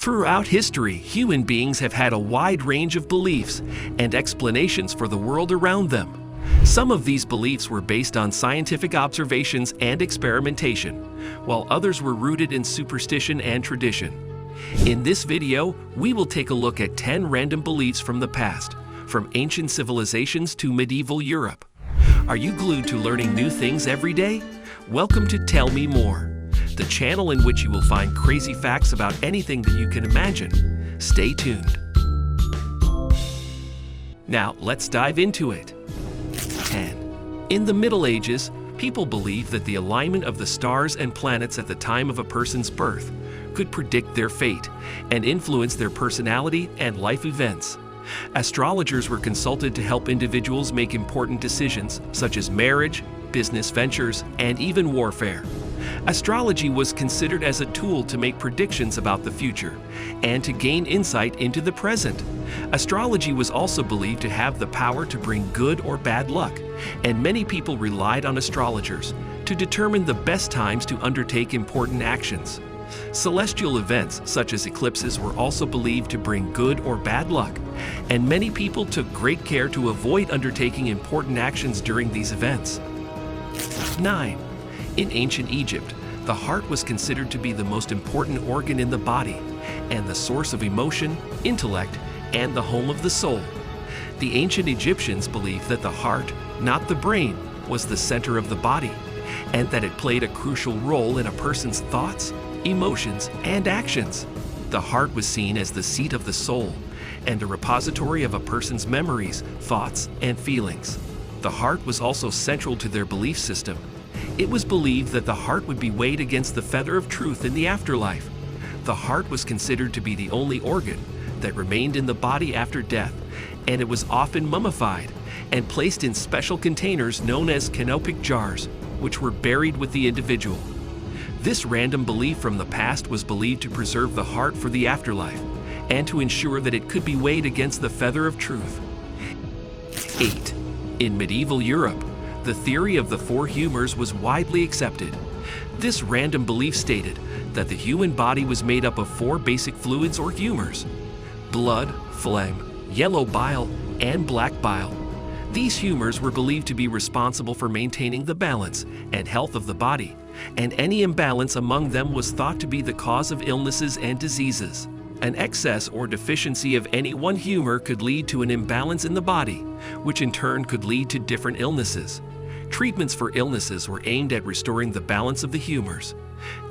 Throughout history, human beings have had a wide range of beliefs and explanations for the world around them. Some of these beliefs were based on scientific observations and experimentation, while others were rooted in superstition and tradition. In this video, we will take a look at 10 random beliefs from the past, from ancient civilizations to medieval Europe. Are you glued to learning new things every day? Welcome to Tell Me More, the channel in which you will find crazy facts about anything that you can imagine. Stay tuned. Now, let's dive into it. 10. In the Middle Ages, people believed that the alignment of the stars and planets at the time of a person's birth could predict their fate and influence their personality and life events. Astrologers were consulted to help individuals make important decisions such as marriage, business ventures, and even warfare. Astrology was considered as a tool to make predictions about the future and to gain insight into the present. Astrology was also believed to have the power to bring good or bad luck, and many people relied on astrologers to determine the best times to undertake important actions. Celestial events such as eclipses were also believed to bring good or bad luck, and many people took great care to avoid undertaking important actions during these events. 9. In ancient Egypt, the heart was considered to be the most important organ in the body and the source of emotion, intellect, and the home of the soul. The ancient Egyptians believed that the heart, not the brain, was the center of the body, and that it played a crucial role in a person's thoughts, emotions, and actions. The heart was seen as the seat of the soul and a repository of a person's memories, thoughts, and feelings. The heart was also central to their belief system. It was believed that the heart would be weighed against the feather of truth in the afterlife. The heart was considered to be the only organ that remained in the body after death, and it was often mummified and placed in special containers known as canopic jars, which were buried with the individual. This random belief from the past was believed to preserve the heart for the afterlife and to ensure that it could be weighed against the feather of truth. 8. In medieval Europe, the theory of the four humors was widely accepted. This random belief stated that the human body was made up of four basic fluids or humors: blood, phlegm, yellow bile, and black bile. These humors were believed to be responsible for maintaining the balance and health of the body, and any imbalance among them was thought to be the cause of illnesses and diseases. An excess or deficiency of any one humor could lead to an imbalance in the body, which in turn could lead to different illnesses. Treatments for illnesses were aimed at restoring the balance of the humors.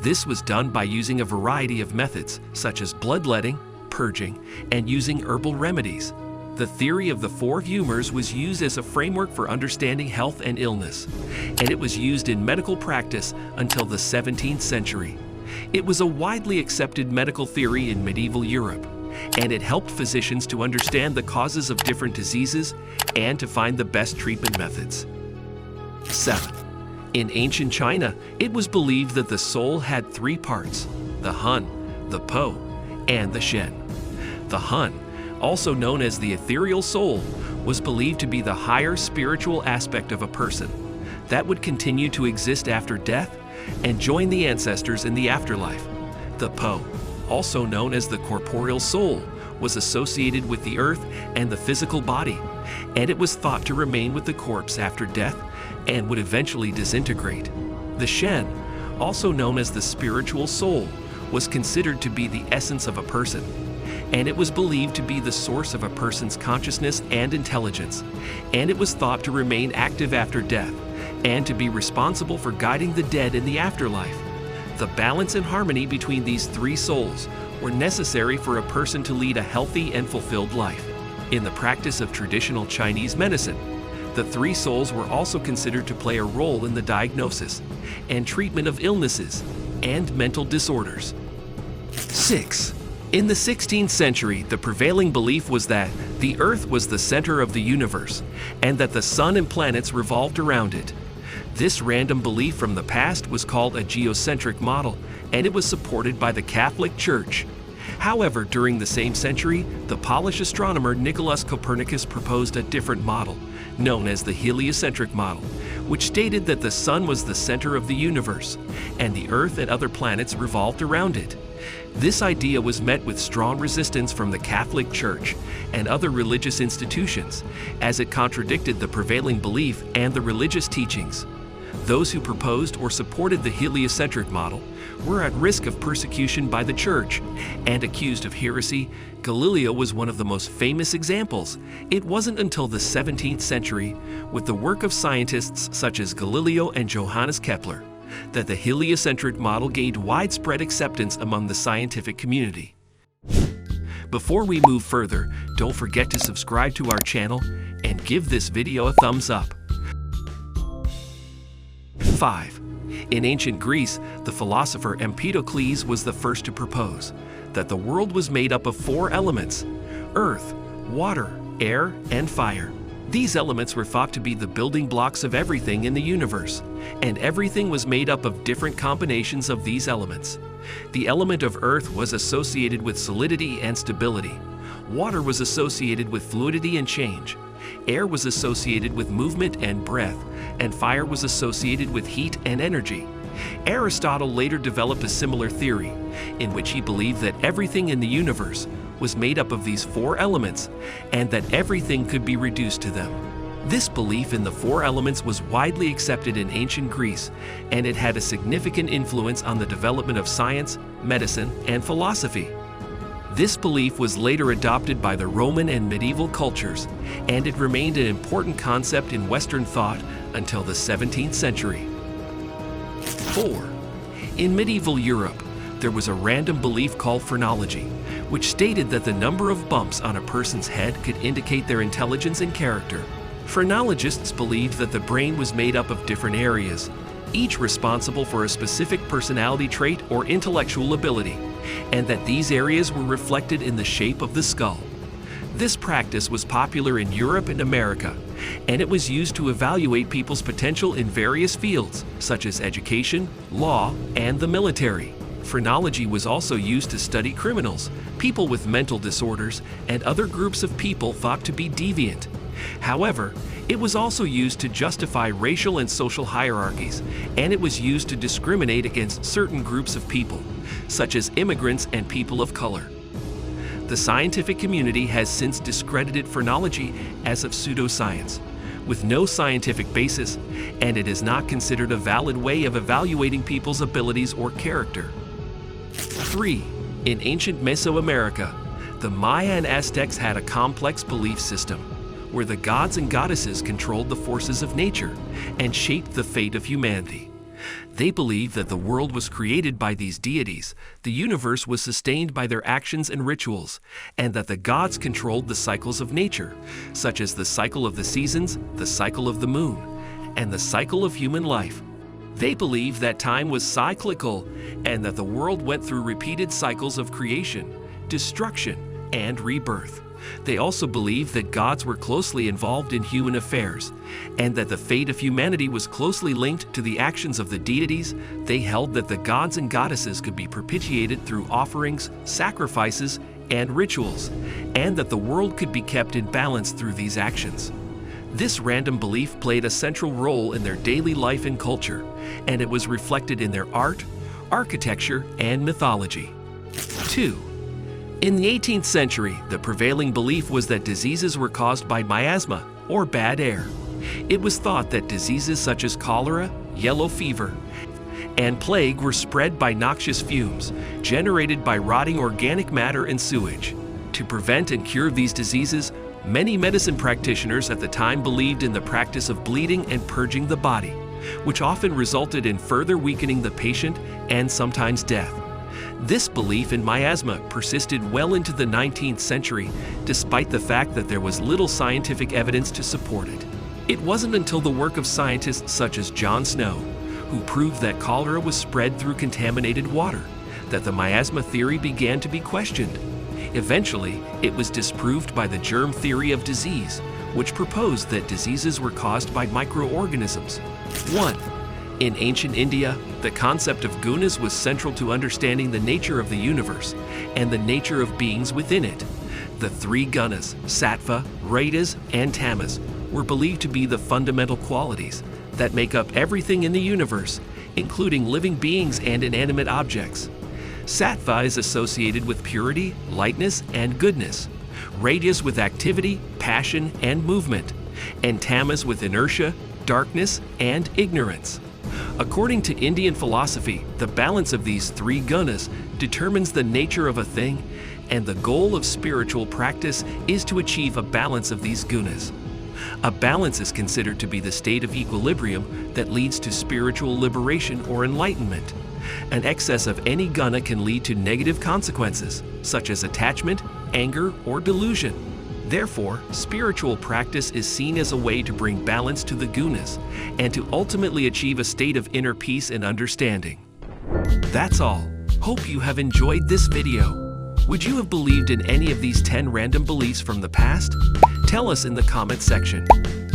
This was done by using a variety of methods, such as bloodletting, purging, and using herbal remedies. The theory of the four humors was used as a framework for understanding health and illness, and it was used in medical practice until the 17th century. It was a widely accepted medical theory in medieval Europe, and it helped physicians to understand the causes of different diseases and to find the best treatment methods. 7. In ancient China, it was believed that the soul had three parts: the hun, the po, and the shen. The hun, also known as the ethereal soul, was believed to be the higher spiritual aspect of a person that would continue to exist after death and join the ancestors in the afterlife. The po, also known as the corporeal soul, was associated with the earth and the physical body, and it was thought to remain with the corpse after death and would eventually disintegrate. The shen, also known as the spiritual soul, was considered to be the essence of a person, and it was believed to be the source of a person's consciousness and intelligence, and it was thought to remain active after death and to be responsible for guiding the dead in the afterlife. The balance and harmony between these three souls were necessary for a person to lead a healthy and fulfilled life. In the practice of traditional Chinese medicine, the three souls were also considered to play a role in the diagnosis and treatment of illnesses and mental disorders. 6. In the 16th century, the prevailing belief was that the Earth was the center of the universe and that the sun and planets revolved around it. This random belief from the past was called a geocentric model, and it was supported by the Catholic Church. However, during the same century, the Polish astronomer Nicholas Copernicus proposed a different model, known as the heliocentric model, which stated that the sun was the center of the universe, and the Earth and other planets revolved around it. This idea was met with strong resistance from the Catholic Church and other religious institutions, as it contradicted the prevailing belief and the religious teachings. Those who proposed or supported the heliocentric model were at risk of persecution by the Church and accused of heresy. Galileo was one of the most famous examples. It wasn't until the 17th century, with the work of scientists such as Galileo and Johannes Kepler, that the heliocentric model gained widespread acceptance among the scientific community. Before we move further, don't forget to subscribe to our channel and give this video a thumbs up. 5. In ancient Greece, the philosopher Empedocles was the first to propose that the world was made up of 4 elements: earth, water, air, and fire. These elements were thought to be the building blocks of everything in the universe, and everything was made up of different combinations of these elements. The element of earth was associated with solidity and stability. Water was associated with fluidity and change. Air was associated with movement and breath, and fire was associated with heat and energy. Aristotle later developed a similar theory, in which he believed that everything in the universe was made up of these 4 elements, and that everything could be reduced to them. This belief in the 4 elements was widely accepted in ancient Greece, and it had a significant influence on the development of science, medicine, and philosophy. This belief was later adopted by the Roman and medieval cultures, and it remained an important concept in Western thought until the 17th century. 4. In medieval Europe, there was a random belief called Phrenology, which stated that the number of bumps on a person's head could indicate their intelligence and character. Phrenologists believed that the brain was made up of different areas, each responsible for a specific personality trait or intellectual ability, and that these areas were reflected in the shape of the skull. This practice was popular in Europe and America, and it was used to evaluate people's potential in various fields, such as education, law, and the military. Phrenology was also used to study criminals, people with mental disorders, and other groups of people thought to be deviant. However, it was also used to justify racial and social hierarchies, and it was used to discriminate against certain groups of people, such as immigrants and people of color. The scientific community has since discredited phrenology as of pseudoscience, with no scientific basis, and it is not considered a valid way of evaluating people's abilities or character. 3. In ancient Mesoamerica, the Maya and Aztecs had a complex belief system, where the gods and goddesses controlled the forces of nature and shaped the fate of humanity. They believed that the world was created by these deities, the universe was sustained by their actions and rituals, and that the gods controlled the cycles of nature, such as the cycle of the seasons, the cycle of the moon, and the cycle of human life. They believed that time was cyclical and that the world went through repeated cycles of creation, destruction, and rebirth. They also believed that gods were closely involved in human affairs, and that the fate of humanity was closely linked to the actions of the deities. They held that the gods and goddesses could be propitiated through offerings, sacrifices, and rituals, and that the world could be kept in balance through these actions. This random belief played a central role in their daily life and culture, and it was reflected in their art, architecture, and mythology. 2. In the 18th century, the prevailing belief was that diseases were caused by miasma, or bad air. It was thought that diseases such as cholera, yellow fever, and plague were spread by noxious fumes generated by rotting organic matter and sewage. To prevent and cure these diseases, many medicine practitioners at the time believed in the practice of bleeding and purging the body, which often resulted in further weakening the patient and sometimes death. This belief in miasma persisted well into the 19th century, despite the fact that there was little scientific evidence to support it. It wasn't until the work of scientists such as John Snow, who proved that cholera was spread through contaminated water, that the miasma theory began to be questioned. Eventually, it was disproved by the germ theory of disease, which proposed that diseases were caused by microorganisms. 1. In ancient India, the concept of Gunas was central to understanding the nature of the universe and the nature of beings within it. The 3 Gunas, Sattva, Rajas, and Tamas, were believed to be the fundamental qualities that make up everything in the universe, including living beings and inanimate objects. Sattva is associated with purity, lightness, and goodness. Rajas with activity, passion, and movement. And Tamas with inertia, darkness, and ignorance. According to Indian philosophy, the balance of these three gunas determines the nature of a thing, and the goal of spiritual practice is to achieve a balance of these gunas. A balance is considered to be the state of equilibrium that leads to spiritual liberation or enlightenment. An excess of any guna can lead to negative consequences, such as attachment, anger, or delusion. Therefore, spiritual practice is seen as a way to bring balance to the gunas and to ultimately achieve a state of inner peace and understanding. That's all. Hope you have enjoyed this video. Would you have believed in any of these 10 random beliefs from the past? Tell us in the comment section.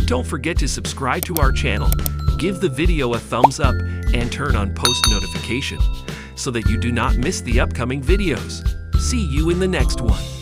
Don't forget to subscribe to our channel, give the video a thumbs up, and turn on post notification so that you do not miss the upcoming videos. See you in the next one.